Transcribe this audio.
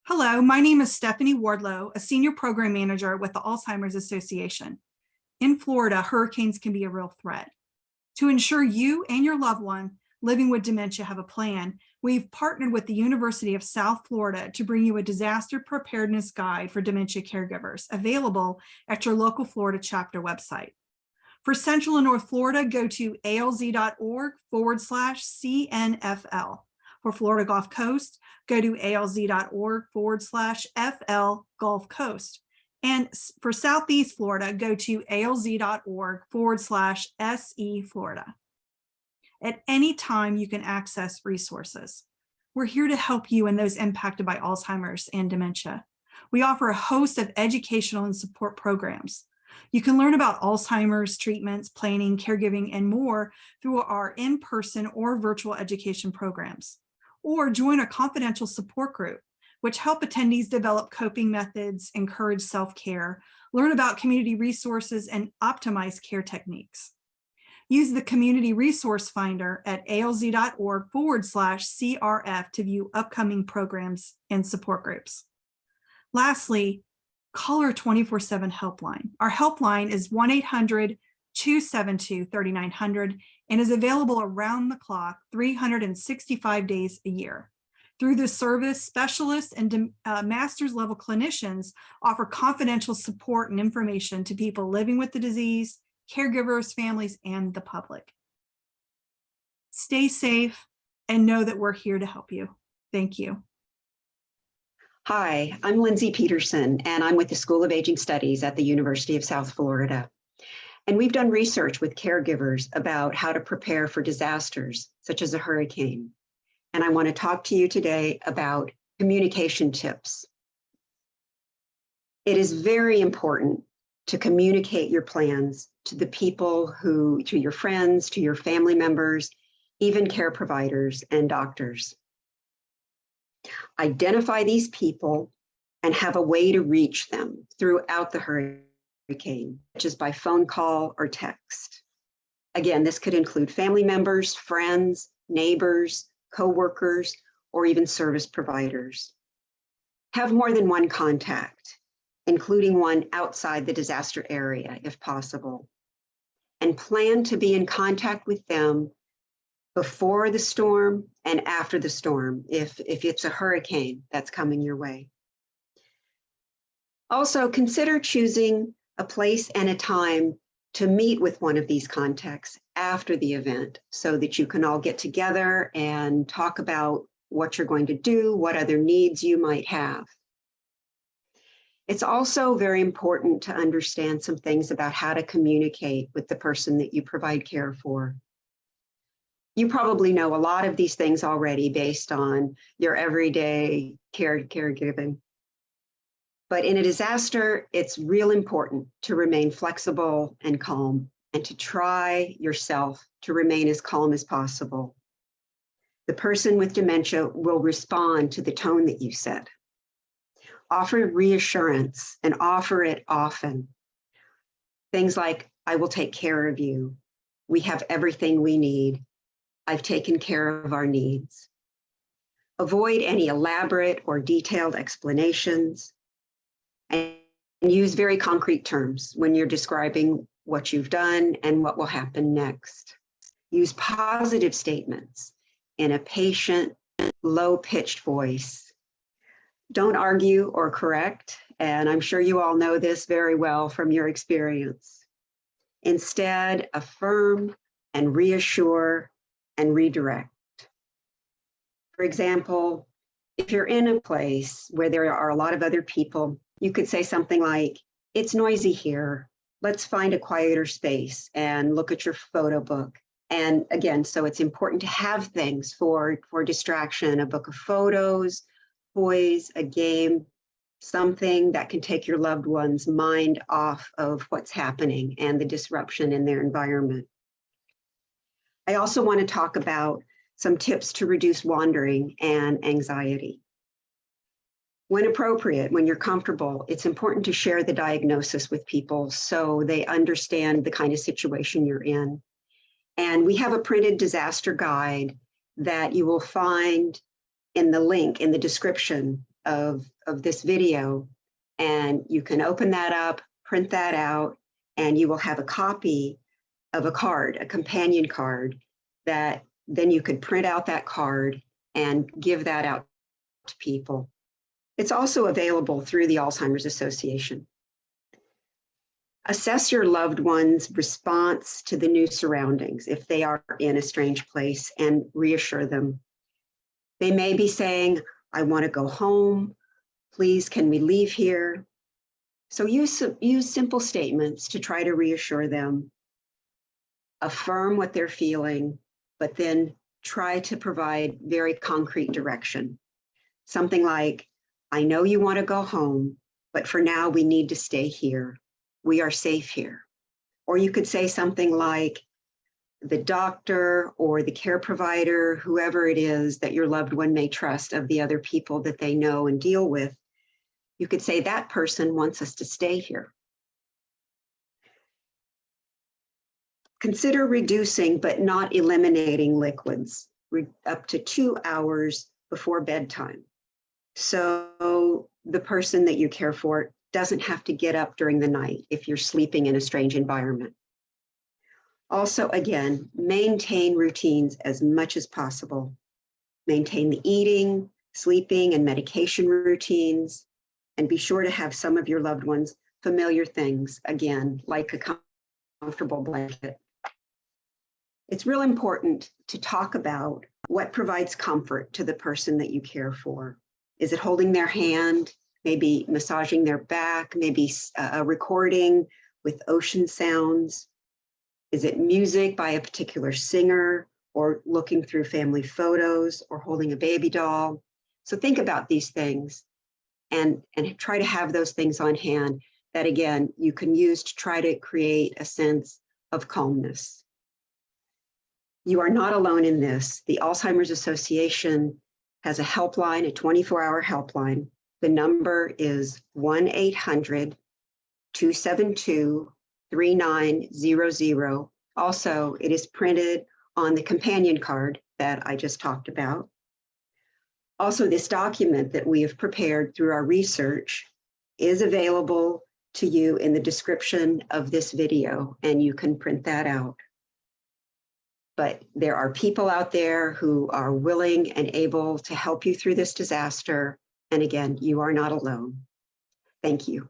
Hello, my name is Stephanie Wardlow, a senior program manager with the Alzheimer's Association. In Florida, hurricanes can be a real threat. To ensure you and your loved one living with dementia have a plan, we've partnered with the University of South Florida to bring you a disaster preparedness guide for dementia caregivers, available at your local Florida chapter website. For Central and North Florida, go to alz.org/CNFL. For Florida Gulf Coast, go to alz.org/FL Gulf Coast. And for Southeast Florida, go to alz.org/SE Florida. At any time, you can access resources. We're here to help you and those impacted by Alzheimer's and dementia. We offer a host of educational and support programs. You can learn about Alzheimer's treatments, planning, caregiving, and more through our in-person or virtual education programs. Or join a confidential support group, which help attendees develop coping methods, encourage self-care, learn about community resources, and optimize care techniques. Use the Community Resource Finder at alz.org/CRF to view upcoming programs and support groups. Lastly, call our 24/7 helpline. Our helpline is 1-800-272-3900 and is available around the clock 365 days a year. Through this service, specialists and master's level clinicians offer confidential support and information to people living with the disease, caregivers, families, and the public. Stay safe and know that we're here to help you. Thank you. Hi, I'm Lindsay Peterson, and I'm with the School of Aging Studies at the University of South Florida. And we've done research with caregivers about how to prepare for disasters, such as a hurricane. And I want to talk to you today about communication tips. It is very important to communicate your plans to the people to your friends, to your family members, even care providers and doctors. Identify these people and have a way to reach them throughout the hurricane, such as by phone call or text. Again, this could include family members, friends, neighbors, coworkers, or even service providers. Have more than one contact, including one outside the disaster area if possible, and plan to be in contact with them before the storm and after the storm if it's a hurricane that's coming your way. Also, consider choosing a place and a time to meet with one of these contacts after the event so that you can all get together and talk about what you're going to do, what other needs you might have. It's also very important to understand some things about how to communicate with the person that you provide care for. You probably know a lot of these things already based on your everyday caregiving. But in a disaster, it's real important to remain flexible and calm and to try yourself to remain as calm as possible. The person with dementia will respond to the tone that you set. Offer reassurance and offer it often. Things like, I will take care of you. We have everything we need. I've taken care of our needs. Avoid any elaborate or detailed explanations and use very concrete terms when you're describing what you've done and what will happen next. Use positive statements in a patient, low-pitched voice. Don't argue or correct, and I'm sure you all know this very well from your experience. Instead, affirm and reassure and redirect. For example, if you're in a place where there are a lot of other people, you could say something like, it's noisy here. Let's find a quieter space and look at your photo book. And again, so it's important to have things for distraction, a book of photos, toys, a game, something that can take your loved one's mind off of what's happening and the disruption in their environment. I also want to talk about some tips to reduce wandering and anxiety. When appropriate, when you're comfortable, it's important to share the diagnosis with people so they understand the kind of situation you're in. And we have a printed disaster guide that you will find in the link in the description of this video, and you can open that up, print that out, and you will have a copy of a card, a companion card, that then you could print out that card and give that out to people. It's also available through the Alzheimer's Association. Assess your loved one's response to the new surroundings if they are in a strange place, and reassure them. They may be saying, I want to go home. Please, can we leave here? So use simple statements to try to reassure them. Affirm what they're feeling, but then try to provide very concrete direction. Something like, I know you want to go home, but for now we need to stay here. We are safe here. Or you could say something like, the doctor or the care provider, whoever it is that your loved one may trust of the other people that they know and deal with, you could say that person wants us to stay here. Consider reducing but not eliminating liquids up to 2 hours before bedtime. So the person that you care for doesn't have to get up during the night if you're sleeping in a strange environment. Also, again, maintain routines as much as possible. Maintain the eating, sleeping, and medication routines, and be sure to have some of your loved ones' familiar things, again, like a comfortable blanket. It's real important to talk about what provides comfort to the person that you care for. Is it holding their hand, maybe massaging their back, maybe a recording with ocean sounds? Is it music by a particular singer, or looking through family photos, or holding a baby doll? So think about these things and try to have those things on hand that, again, you can use to try to create a sense of calmness. You are not alone in this. The Alzheimer's Association has a helpline, a 24-hour helpline. The number is 1-800-272-3900. Also, it is printed on the companion card that I just talked about. Also, this document that we have prepared through our research is available to you in the description of this video, and you can print that out. But there are people out there who are willing and able to help you through this disaster. And again, you are not alone. Thank you.